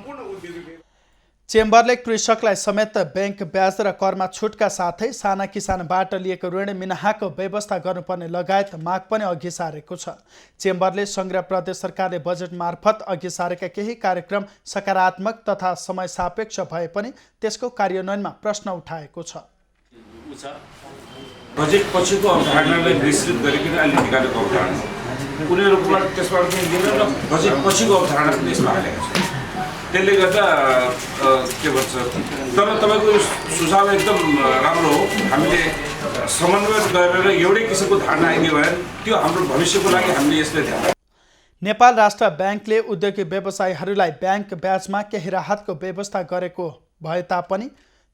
चेम्बरले कृषकलाई समेत ब्याङ्क ब्याज र करमा छुटका साथै साना किसानबाट लिएको ऋण मिनाहाको व्यवस्था गर्नुपर्ने लगायत माग पनि अघि सारेको छ। चेम्बरले सङ्घ र प्रदेश सरकारले बजेट मार्फत अघि सारेका केही कार्यक्रम सकारात्मक तथा समय सापेक्ष भए पनि त्यसको कार्यान्वयनमा प्रश्न उठाएको छ। बजेट पछिको अवधारणालाई विस्तृत गरिकन अहिले निकालेको अवधारणा उनीहरूको त्यसबाट र बजेट पछिको अवधारणा पनि यसमा हालेको छ। त्यसले गर्दा के भन्छ, तर तपाईँको सुझाव एकदम राम्रो हो। हामीले समन्वय गरेर एउटै किसिमको धारणा आइदियो भने त्यो हाम्रो भविष्यको लागि हामीले यसले ध्यान। नेपाल राष्ट्र ब्याङ्कले उद्योगी व्यवसायीहरूलाई ब्याङ्क ब्याजमा केही राहतको व्यवस्था गरेको भए तापनि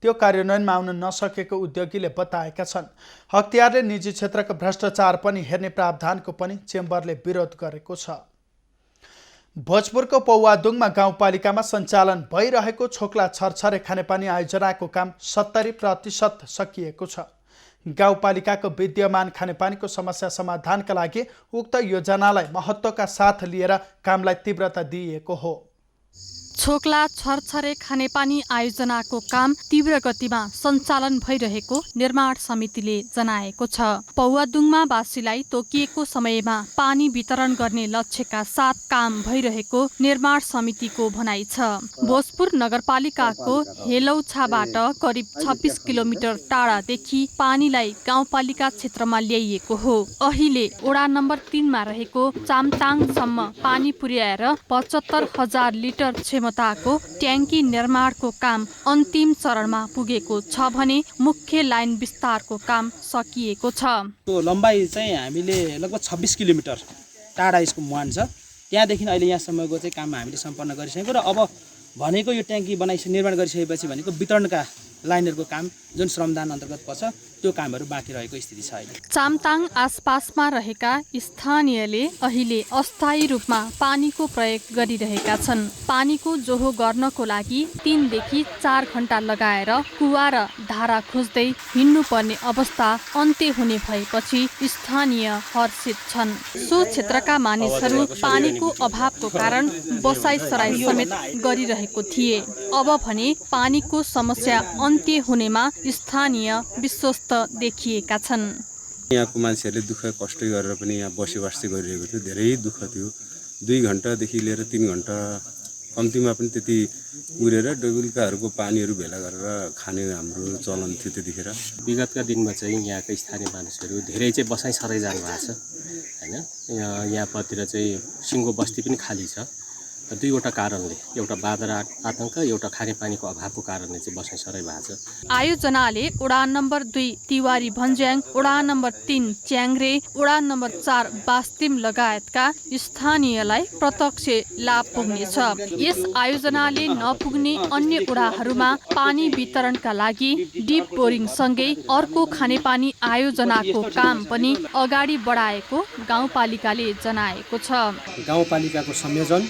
त्यो कार्यान्वयनमा आउन नसकेको उद्योगीले बताएका छन्। हकतियारले निजी क्षेत्रको भ्रष्टाचार पनि हेर्ने प्रावधानको पनि चेम्बरले विरोध गरेको छ। भोजपुरको पौवादुङमा गाउँपालिकामा सञ्चालन भइरहेको छोक्ला छरछरे खानेपानी आयोजनाको काम 70% सकिएको छ। गाउँपालिकाको विद्यमान खानेपानीको समस्या समाधानका लागि उक्त योजनालाई महत्त्वका साथ लिएर कामलाई तीव्रता दिइएको हो। छोक्ला छरछरे खानेपानी आयोजनाको काम तीव्र गतिमा सञ्चालन भइरहेको निर्माण समितिले जनाएको छ। पौवादुङमा वासीलाई तोकिएको समयमा पानी वितरण गर्ने लक्ष्यका साथ काम भइरहेको निर्माण समितिको भनाइ छ। भोजपुर नगरपालिकाको हेलौछाबाट करिब 26 किलोमिटर टाढादेखि पानीलाई गाउँपालिका क्षेत्रमा ल्याइएको हो। अहिले वडा नम्बर 3 मा रहेको चामताङसम्म पानी पुर्याएर 75,000 लिटर क्षमताको ट्याङ्की निर्माणको काम अन्तिम चरणमा पुगेको छ भने मुख्य लाइन विस्तारको काम सकिएको छ। लम्बाइ चाहिँ हामीले लगभग 26 किलोमिटर टाढा यसको मुहान छ। त्यहाँदेखि अहिले यहाँसम्मको चाहिँ काम हामीले सम्पन्न गरिसकेको र अब भनेको यो ट्याङ्की निर्माण गरिसकेपछि भनेको वितरणका लाइनहरूको काम जुन श्रमदान अन्तर्गत पर्छ त्यो कामहरू बाँकी रहेको स्थिति छ। अहिले चामताङ आसपासमा रहेका स्थानीयले अहिले अस्थायी रूपमा पानीको प्रयोग गरिरहेका छन्। पानीको जोहो गर्नको लागि 3 देखि 4 घण्टा लगाएर कुवा र धारा खोज्दै हिँड्नुपर्ने अवस्था अन्त्य हुने भएपछि स्थानीय हर्षित छन्। सो क्षेत्रका मानिसहरू पानीको अभावको कारण बसाइ सराइ समेत गरिरहेको थिए। अब भने पानीको समस्या अन्त्य हुनेमा स्थानीय विश्वस्त देखिएका छन्। यहाँको मान्छेहरूले दुःख कष्ट गरेर पनि यहाँ बसोबास गरिरहेको थियो। धेरै दुःख थियो। 2 घण्टादेखि लिएर 3 घण्टा कम्तीमा पनि त्यति उरेर बेलुकाहरूको पानीहरू भेला गरेर खाने हाम्रो चलन थियो त्यतिखेर। विगतका दिनमा चाहिँ यहाँका स्थानीय मानिसहरू धेरै चाहिँ बसाइ सराइ जानुभएको छ हैन। यहाँपतिर चाहिँ सिङ्गो बस्ती पनि खाली छ दुईवटा कारणले, एउटा बाँदर आतंक, एउटा खानेपानीको अभावको कारणले चाहिँ बसाइ सराइ भएको छ। आयोजनाले उडान नम्बर 2 तिवारी भन्ज्याङ, उडान नम्बर 3 च्याङ्ग्रे, उडान नम्बर 4 बास्तिम लगायतका स्थानीयलाई प्रत्यक्ष लाभ पुग्नेछ। यस आयोजनाले नपुग्ने अन्य उडाहरूमा पानी वितरणका लागि डिप बोरिङ सँगै अर्को खानेपानी आयोजनाको काम पनि अगाडि बढाएको गाउँपालिकाले जनाएको छ। गाउँपालिकाको संयोजन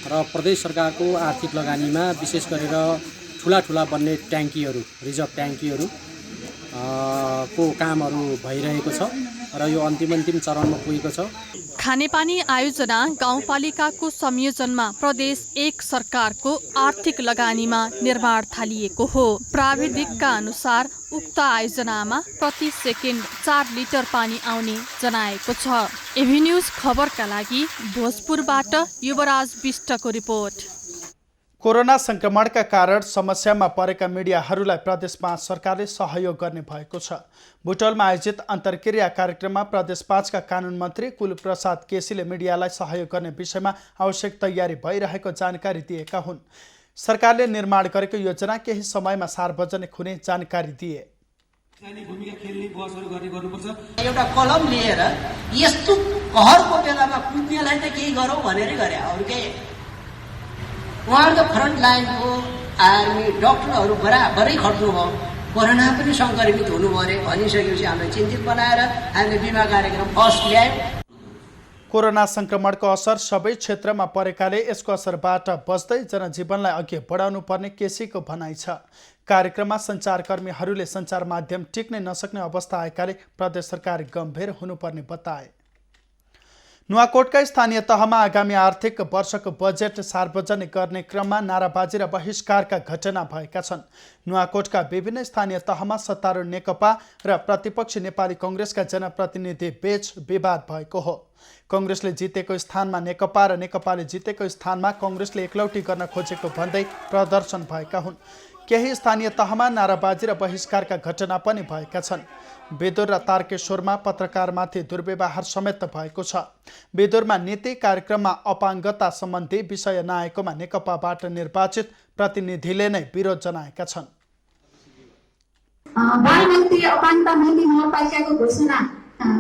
र प्रदेश सरकारको आर्थिक लगानीमा विशेष गरेर ठुला बन्ने ट्याङ्कीहरू, रिजर्भ ट्याङ्कीहरू को कामहरू भइरहेको छ र यो अन्तिम चरणमा पुगेको छ। खानेपानी आयोजना गाउँपालिकाको संयोजनमा प्रदेश 1 सरकारको आर्थिक लगानीमा निर्माण थालिएको हो। प्राविधिकका अनुसार उक्त आयोजनामा प्रति सेकेन्ड 4 लिटर पानी आउने जनाएको छ। एभी न्यूज खबरका लागि भोजपुरबाट युवराज विष्टको रिपोर्ट। कोरोना संक्रमणका कारण समस्यामा परेका मिडियाहरूलाई प्रदेश 5 सरकारले सहयोग गर्ने भएको छ। बुटवलमा आयोजित अन्तर्क्रिया कार्यक्रममा प्रदेश 5 का कानुन मन्त्री कुलप्रसाद केसीले मिडियालाई सहयोग गर्ने विषयमा आवश्यक तयारी भइरहेको जानकारी दिएका हुन्। सरकारले निर्माण गरेको योजना केही समयमा सार्वजनिक हुने जानकारी दिए। एउटा कलम लिएर यस्तो कहरको बेलामा कुद्नेलाई त केही गरौँ भनेरै गरे, अरू केही। उहाँहरू त फ्रन्ट लाइनको आर्मी डक्टरहरू बराबरै खट्नुभयो। कोरोना पनि सङ्क्रमित हुनुभयो अरे भनिसकेपछि हामीलाई चिन्तित बनाएर हामीले बिमा कार्यक्रम फर्स्ट ल्यायौँ। कोरोना संक्रमणको असर सबै क्षेत्रमा परेकाले यसको असरबाट बच्दै जनजीवनलाई अघि बढाउनु पर्ने केसीको भनाइ छ। कार्यक्रममा सञ्चारकर्मीहरूले सञ्चार माध्यम टिक्नै नसक्ने अवस्था आएकाले प्रदेश सरकार गम्भीर हुनुपर्ने बताए। नुवाकोटका स्थानीय तहमा आगामी आर्थिक वर्षको बजेट सार्वजनिक गर्ने क्रममा नाराबाजी र बहिष्कारका घटना भएका छन्। नुवाकोटका विभिन्न स्थानीय तहमा सत्तारूढ नेकपा र प्रतिपक्षी नेपाली कङ्ग्रेसका जनप्रतिनिधि बीच विवाद भएको हो। कङ्ग्रेसले जितेको स्थानमा नेकपा र नेकपाले जितेको स्थानमा कङ्ग्रेसले एकलौटी गर्न खोजेको भन्दै प्रदर्शन भएका हुन्। केही स्थानीय तहमा नाराबाजी र बहिष्कारका घटना पनि भएका छन्। बेदुर र तारकेश्वरमा पत्रकारमाथि दुर्व्यवहार समेत भएको छ। बेदुरमा नीति कार्यक्रममा अपाङ्गता सम्बन्धी विषय नआएकोमा नेकपाबाट निर्वाचित प्रतिनिधिले नै विरोध जनाएका छन्। बालमन्त्री अपाङ्गता नीति नगरपालिकाको घोषणा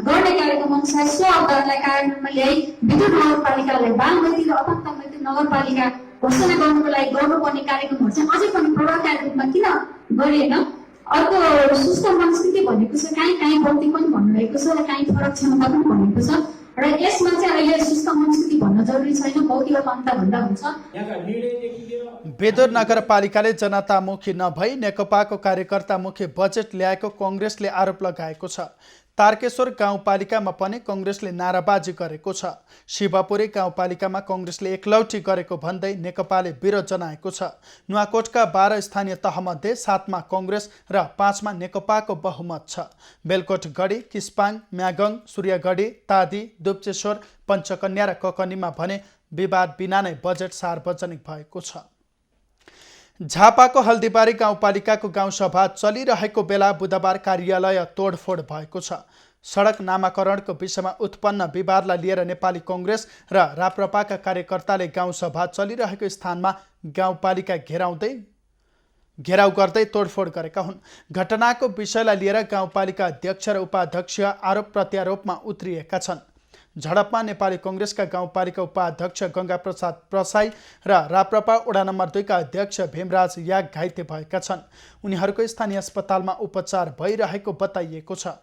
गर्ने कार्यक्रम अनुसार सो अवधारणालाई कार्यान्वयनमा ल्याई विद्युत नगरपालिकालाई बालमन्त्री र अपाङ्गता नीति नगरपालिका घोषणा गर्नुको लागि गर्नुपर्ने कार्यक्रमहरू चाहिँ अझै पनि प्रभावकारी रूपमा किन गरिएन? अर्को सुस्थ संस्कृति भनेको छ, काहीँ बौद्धिक पनि भन्नुभएको छ र काहीँ फरक क्षमता पनि भनेको छ र यसमा चाहिँ अहिले सुस्थ संस्कृति भन्न जरुरी छैन, बौद्धिक अपाङ्गता भन्दा हुन्छ। बेदुर नगरपालिकाले जनतामुखी नभई नेकपाको कार्यकर्तामुखी बजेट ल्याएको कङ्ग्रेसले आरोप लगाएको छ। तारकेश्वर गाउँपालिकामा पनि कङ्ग्रेसले नाराबाजी गरेको छ। शिवपुरी गाउँपालिकामा कङ्ग्रेसले एकलौटी गरेको भन्दै नेकपाले विरोध जनाएको छ। नुवाकोटका 12 स्थानीय तहमध्ये 7मा कङ्ग्रेस र 5मा नेकपाको बहुमत छ। बेलकोटगढी, किस्पाङ, म्यागङ, सूर्यगढी, तादी, दुप्चेश्वर, पञ्चकन्या र ककनीमा भने विवाद बिना नै बजेट सार्वजनिक भएको छ। झापाको हल्दीबारी गाउँपालिकाको गाउँसभा चलिरहेको बेला बुधबार कार्यालय तोडफोड भएको छ। सडक नामाकरणको विषयमा उत्पन्न विवादलाई लिएर नेपाली कङ्ग्रेस र राप्रपाका कार्यकर्ताले गाउँसभा चलिरहेको स्थानमा गाउँपालिका घेराउ गर्दै तोडफोड गरेका हुन्। घटनाको विषयलाई लिएर गाउँपालिका अध्यक्ष र उपाध्यक्ष आरोप प्रत्यारोपमा उत्रिएका छन्। झडपमा नेपाली कङ्ग्रेसका गाउँपालिका उपाध्यक्ष गङ्गाप्रसाद प्रसाई र राप्रपा वडा नम्बर 2 का अध्यक्ष भीमराज याग घाइते भएका छन्। उनीहरूको स्थानीय अस्पतालमा उपचार भइरहेको बताइएको छ।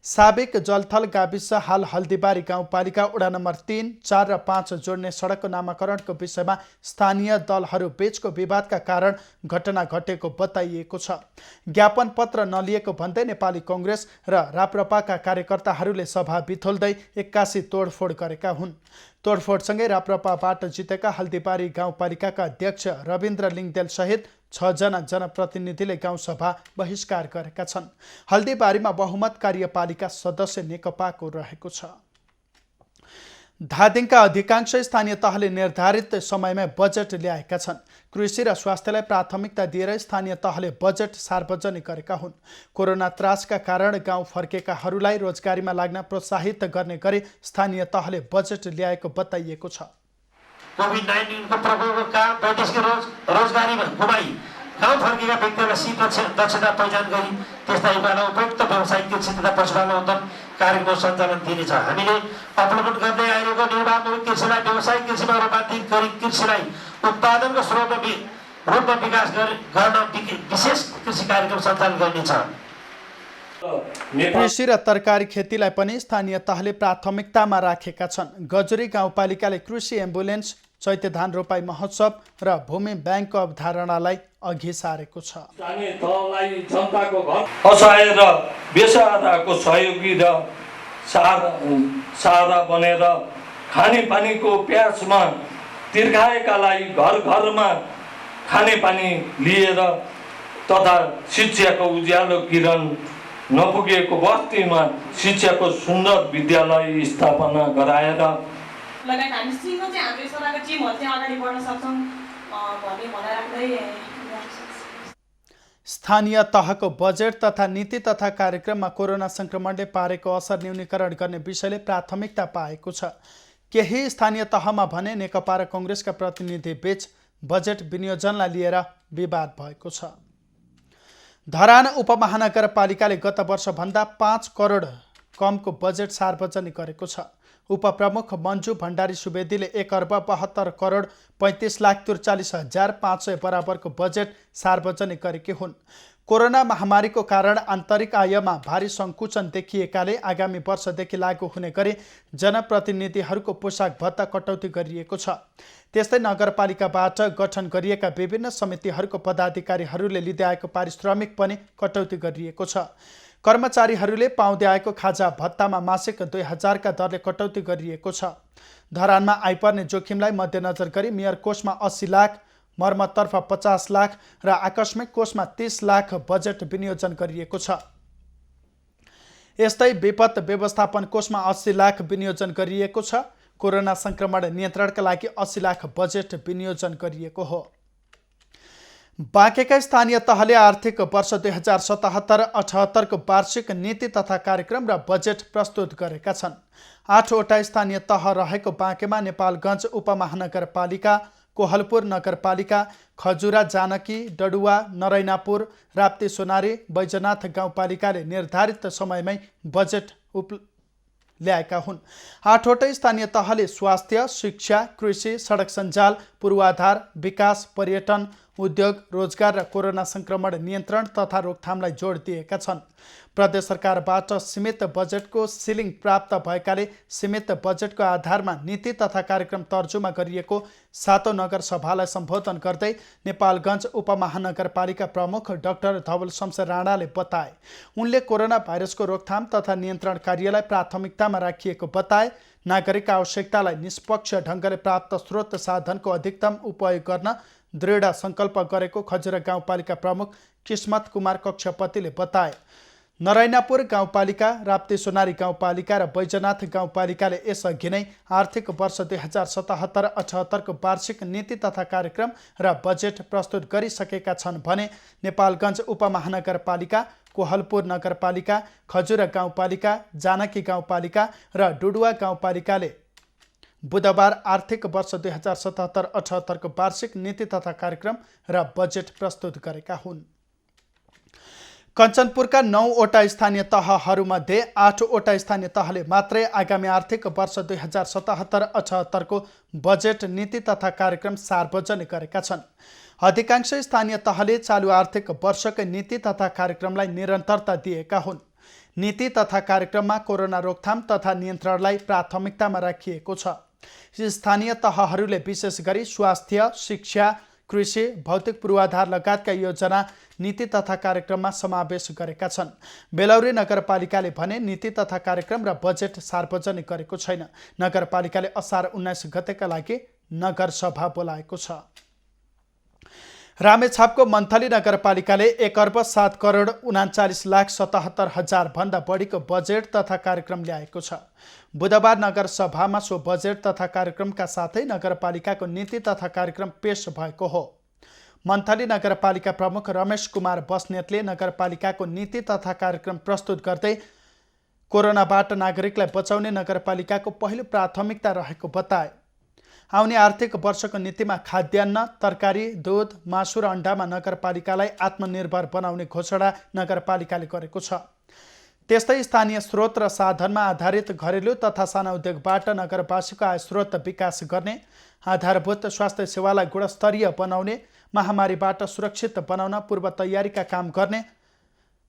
साबिक जलथल गाविस हाल हल्दीबारी गाउँपालिका वडा नम्बर 3, 4 र 5 जोड्ने सडकको नामाकरणको विषयमा स्थानीय दलहरू बीचको विवादका कारण घटना घटेको बताइएको छ। ज्ञापन पत्र नलिएको भन्दै नेपाली कङ्ग्रेस र राप्रपाका कार्यकर्ताहरूले सभा बिथोल्दै 81 तोडफोड गरेका हुन्। तोडफोडसँगै राप्रपाबाट जितेका हल्दीबारी गाउँपालिकाका अध्यक्ष रविन्द्र लिङदेल सहित 6 जना जनप्रतिनिधिले गाउँसभा बहिष्कार गरेका छन्। हल्दीबारीमा बहुमत कार्यपालिका सदस्य नेकपाको रहेको छ। धादिङका अधिकांश स्थानीय तहले निर्धारित समयमा बजेट ल्याएका छन्। कृषि र स्वास्थ्यलाई प्राथमिकता दिएर स्थानीय तहले बजेट सार्वजनिक गरेका हुन्। कोरोना त्रासका कारण गाउँ फर्केकाहरूलाई रोजगारीमा लाग्न प्रोत्साहित गर्ने गरी स्थानीय तहले बजेट ल्याएको बताइएको छ। कोभिड-19 को प्रकोपको कारण वैदेशिक रोजगारीमा गुमाई गाउँ फर्केका व्यक्तिहरूलाई सिप दक्षता पहिचान गरी त्यस्ता युवालाई उपयुक्त व्यावसायिक कृषि तथा पशुपालन उत्पादन कार्यक्रमको सञ्चालन दिनेछ। हामीले अवलोकन गर्दै आइरहेको निर्वाहमुखी कृषिलाई व्यावसायिक कृषिमा रूपान्तरित गरी कृषिलाई उत्पादनको रूपमा विकास गर्न विशेष कृषि कार्यक्रम सञ्चालन गरिनेछ। कृषि र तरकारी खेतीलाई पनि स्थानीय तहले प्राथमिकतामा राखेका छन्। गजुरी गाउँपालिकाले कृषि एम्बुलेन्स, चैते धान रोपाई महोत्सव र भूमि ब्याङ्कको अवधारणालाई अघि सारेको छ। स्थानीय तहलाई जनताको घर असहाय र बेसहाराको सहयोगी र सहारा बनेर खानेपानीको प्यासमा तिर्खाएकालाई घर घरमा खानेपानी लिएर तथा शिक्षाको उज्यालो किरण नपुगेको बस्तीमा शिक्षाको सुन्दर विद्यालय स्थापना गराएर लगायत हामी सिङ्गो चाहिँ हाम्रो छोराको टिमहरू चाहिँ अगाडि बढ्न सक्छौँ भन्ने भनाइ राख्दै स्थानीय तहको बजेट तथा नीति तथा कार्यक्रममा कोरोना संक्रमणले पारेको असर न्यूनीकरण गर्ने विषयले प्राथमिकता पाएको छ। केही स्थानीय तहमा भने नेकपा र कांग्रेसका प्रतिनिधि बीच बजेट विनियोजनलाई लिएर विवाद भएको छ। धरान उपमहानगरपालिकाले गत वर्षभन्दा 5 करोड कमको बजेट सार्वजनिक गरेको छ। उपप्रमुख मन्जु भण्डारी सुवेदीले 1 अर्ब 72 करोड 35,43,500 बराबरको बजेट सार्वजनिक गरेकी हुन्। कोरोना महामारीको कारण आन्तरिक आयमा भारी सङ्कुचन देखिएकाले आगामी वर्षदेखि लागू हुने गरी जनप्रतिनिधिहरूको पोसाक भत्ता कटौती गरिएको छ। त्यस्तै नगरपालिकाबाट गठन गरिएका विभिन्न समितिहरूको पदाधिकारीहरूले लिँदै आएको पारिश्रमिक पनि कटौती गरिएको छ। कर्मचारीहरूले पाउँदै आएको खाजा भत्तामा मासिक 2000 का दरले कटौती गरिएको छ। धरानमा आइपर्ने जोखिमलाई मध्यनजर गरी मेयर कोषमा 80 लाख, मर्मततर्फ 50 लाख र आकस्मिक कोषमा 30 लाख बजेट विनियोजन गरिएको छ। यस्तै विपद व्यवस्थापन कोषमा 80 लाख विनियोजन गरिएको छ। कोरोना संक्रमण नियन्त्रणका लागि 80 लाख बजेट विनियोजन गरिएको हो। बाँकेका स्थानीय तहले आर्थिक वर्ष 2077-78 को वार्षिक नीति तथा कार्यक्रम र बजेट प्रस्तुत गरेका छन्। 8 वटा स्थानीय तह रहेको बाँकेमा नेपालगञ्ज उपमहानगरपालिका, कोहलपुर नगरपालिका, खजुरा, जानकी, डडुवा, नरैनापुर, राप्ती सोनारी, बैजनाथ गाउँपालिकाले निर्धारित समयमै बजेट ल्याएका हुन्। 8 वटा स्थानीय तहले स्वास्थ्य, शिक्षा, कृषि, सडक सञ्जाल, पूर्वाधार, विकास, पर्यटन, उद्योग, रोजगार र कोरोना संक्रमण नियन्त्रण तथा रोकथामलाई जोड दिएका छन्। प्रदेश सरकारबाट सीमित बजेटको सिलिङ प्राप्त भएकाले सीमित बजेटको आधारमा नीति तथा कार्यक्रम तर्जुमा गरिएको 7औं नगरसभालाई सम्बोधन गर्दै नेपालगञ्ज उपमहानगरपालिका प्रमुख डाक्टर धवल शमशेर राणाले बताए। उनले कोरोना भाइरसको रोकथाम तथा नियन्त्रण कार्यलाई प्राथमिकतामा राखिएको बताए। नागरिक आवश्यकतालाई निष्पक्ष ढङ्गले प्राप्त स्रोत साधनको अधिकतम उपयोग गर्न दृढ सङ्कल्प गरेको खजुरा गाउँपालिका प्रमुख किस्मत कुमार कक्षपतिले बताए। नरैनापुर गाउँपालिका, राप्ती सोनारी गाउँपालिका र बैजनाथ गाउँपालिकाले यसअघि नै आर्थिक वर्ष 2077-78 को वार्षिक नीति तथा कार्यक्रम र बजेट प्रस्तुत गरिसकेका छन् भने नेपालगञ्ज उपमहानगरपालिका, कोहलपुर नगरपालिका, खजुरा गाउँपालिका, जानकी गाउँपालिका र डुडुवा गाउँपालिकाले बुधबार आर्थिक वर्ष 2077-78 को वार्षिक नीति तथा कार्यक्रम र बजेट प्रस्तुत गरेका हुन्। कञ्चनपुरका 9 वटा स्थानीय तहहरूमध्ये 8 वटा स्थानीय तहले मात्रै आगामी आर्थिक वर्ष 2077-78 को बजेट नीति तथा कार्यक्रम सार्वजनिक गरेका छन्। अधिकांश स्थानीय तहले चालु आर्थिक वर्षकै नीति तथा कार्यक्रमलाई निरन्तरता दिएका हुन्। नीति तथा कार्यक्रममा कोरोना रोकथाम तथा नियन्त्रणलाई प्राथमिकतामा राखिएको छ। स्थानीय तहहरूले विशेष गरी स्वास्थ्य, शिक्षा, कृषि, भौतिक पूर्वाधार लगायतका योजना नीति तथा कार्यक्रममा समावेश गरेका छन्। बेलौरी नगरपालिकाले भने नीति तथा कार्यक्रम र बजेट सार्वजनिक गरेको छैन। नगरपालिकाले असार 19 गतेका लागि नगरसभा बोलाएको छ। रामेछापको मन्थली नगरपालिकाले 1 अर्ब 7 करोड 39,77,000 भन्दा बढीको बजेट तथा कार्यक्रम ल्याएको छ। बुधबार नगरसभामा सो बजेट तथा कार्यक्रमका साथै नगरपालिकाको नीति तथा कार्यक्रम पेश भएको हो। मन्थली नगरपालिका प्रमुख रमेश कुमार बस्नेतले नगरपालिकाको नीति तथा कार्यक्रम प्रस्तुत गर्दै कोरोनाबाट नागरिकलाई बचाउने नगरपालिकाको पहिलो प्राथमिकता रहेको बताए। आउने आर्थिक वर्षको नीतिमा खाद्यान्न, तरकारी, दूध, मासु र अण्डामा नगरपालिकालाई आत्मनिर्भर बनाउने घोषणा नगरपालिकाले गरेको छ। त्यस्तै स्थानीय स्रोत र साधनमा आधारित घरेलु तथा साना उद्योगबाट नगरवासीको आय स्रोत विकास गर्ने, आधारभूत स्वास्थ्य सेवालाई गुणस्तरीय बनाउने, महामारीबाट सुरक्षित बनाउन पूर्व तयारीका काम गर्ने,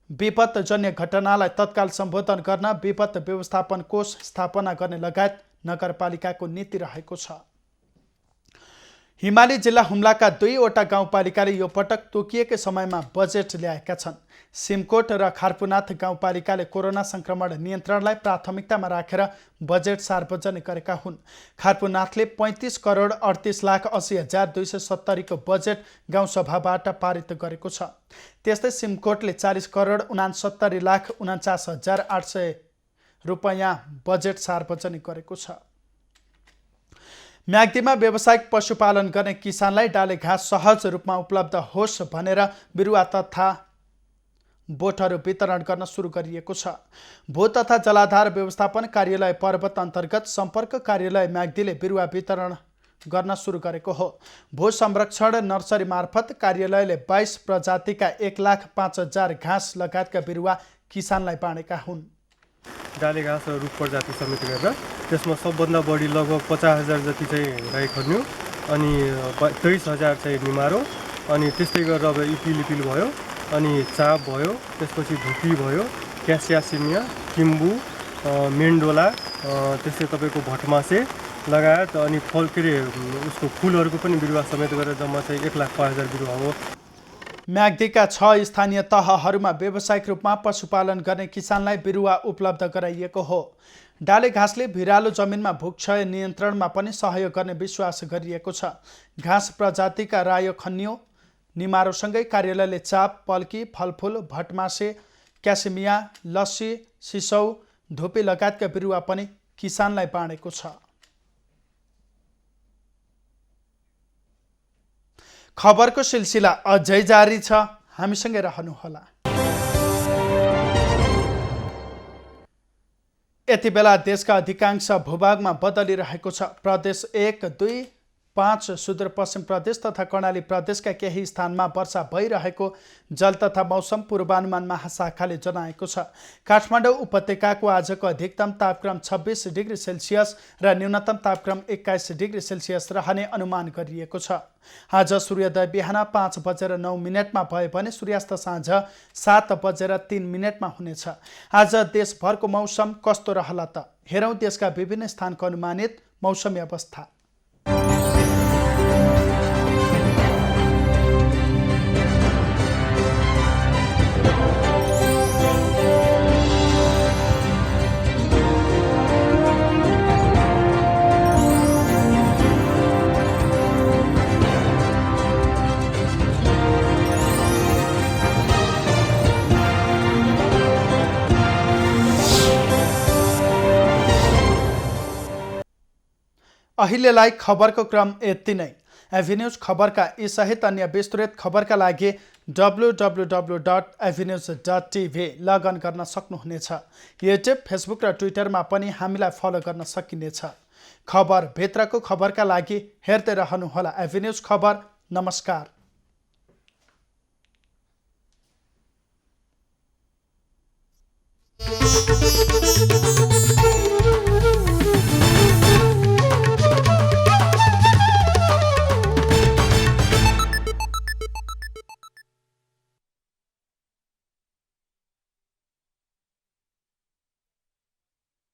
विपदजन्य घटनालाई तत्काल सम्बोधन गर्न विपद व्यवस्थापन कोष स्थापना गर्ने लगायत नगरपालिकाको नीति रहेको छ। हिमाली जिल्ला हुम्लाका 2वटा गाउँपालिकाले यो पटक तोकिएकै समयमा बजेट ल्याएका छन्। सिमकोट र खारपुनाथ गाउँपालिकाले कोरोना संक्रमण नियन्त्रणलाई प्राथमिकतामा राखेर बजेट सार्वजनिक गरेका हुन्। खारपुनाथले 35,38,80,270 को बजेट गाउँसभाबाट पारित गरेको छ। त्यस्तै सिमकोटले 40,69,49,800 रुपैयाँ बजेट सार्वजनिक गरेको छ। म्याग्दीमा व्यावसायिक पशुपालन गर्ने किसानलाई डाले घाँस सहज रूपमा उपलब्ध होस् भनेर बिरुवा तथा बोटहरू वितरण गर्न सुरु गरिएको छ। भू तथा जलाधार व्यवस्थापन कार्यालय पर्वत अन्तर्गत सम्पर्क कार्यालय म्याग्दीले बिरुवा वितरण गर्न सुरु गरेको हो। भू संरक्षण नर्सरी मार्फत कार्यालयले 22 प्रजातिका 1,05,000 घाँस लगायतका बिरुवा किसानलाई बाँडेका हुन्। डाले घाँस र रुख प्रजाति समेत गरेर त्यसमा सबभन्दा बढी लगभग 50,000 जति चाहिँ गाई खन्यु, अनि 23,000 चाहिँ निमारो, अनि त्यस्तै गरेर अब इपिलिपिल भयो, अनि चाप भयो, त्यसपछि धुपी भयो, क्यासियासिमिया, किम्बु, मेन्डोला, त्यस्तै तपाईँको भटमासे लगायत अनि फल के अरे उसको फुलहरूको पनि बिरुवा समेत गरेर जम्मा चाहिँ 1,05,000 बिरुवा हो। म्याग्दीका 6 स्थानीय तहहरूमा व्यावसायिक रूपमा पशुपालन गर्ने किसानलाई बिरुवा उपलब्ध गराइएको हो। डाले घाँसले भिरालो जमिनमा भूक्षय नियन्त्रणमा पनि सहयोग गर्ने विश्वास गरिएको छ। घाँस प्रजातिका रायो खन्यो, निमारोसँगै कार्यालयले चाप, पल्की, फलफुल, भटमासे, क्यासिमिया, लस्सी, सिसौ, धुपी लगायतका बिरुवा पनि किसानलाई बाँडेको छ। खबरको सिलसिला अझै जारी छ, हामीसँगै रहनुहोला। यति बेला देशका अधिकांश भूभागमा बदलिरहेको छ। प्रदेश 1, 2, 5 सुदूरपश्चिम प्रदेश तथा कर्णाली प्रदेशका केही स्थानमा वर्षा भइरहेको जल तथा मौसम पूर्वानुमान महाशाखाले जनाएको छ। काठमाडौँ उपत्यकाको आजको अधिकतम तापक्रम 26 डिग्री सेल्सियस र न्यूनतम तापक्रम 21 डिग्री सेल्सियस रहने अनुमान गरिएको छ। आज सूर्योदय बिहान 5:09 भए भने सूर्यास्त साँझ 7:03 हुनेछ। आज देशभरको मौसम कस्तो रहला त? हेरौँ देशका विभिन्न स्थानको अनुमानित मौसमी अवस्था। अहिलेलाई खबरको क्रम यति नै। एभिन्यूज खबरका यी सहित अन्य विस्तृत खबरका लागि www.avenews.tv लगइन गर्न सक्नुहुनेछ। युट्युब, फेसबुक र ट्विटरमा पनि हामीलाई फलो गर्न सकिनेछ। खबर भित्रको खबरका लागि हेर्दै रहनुहोला एभिन्यूज खबर। नमस्कार।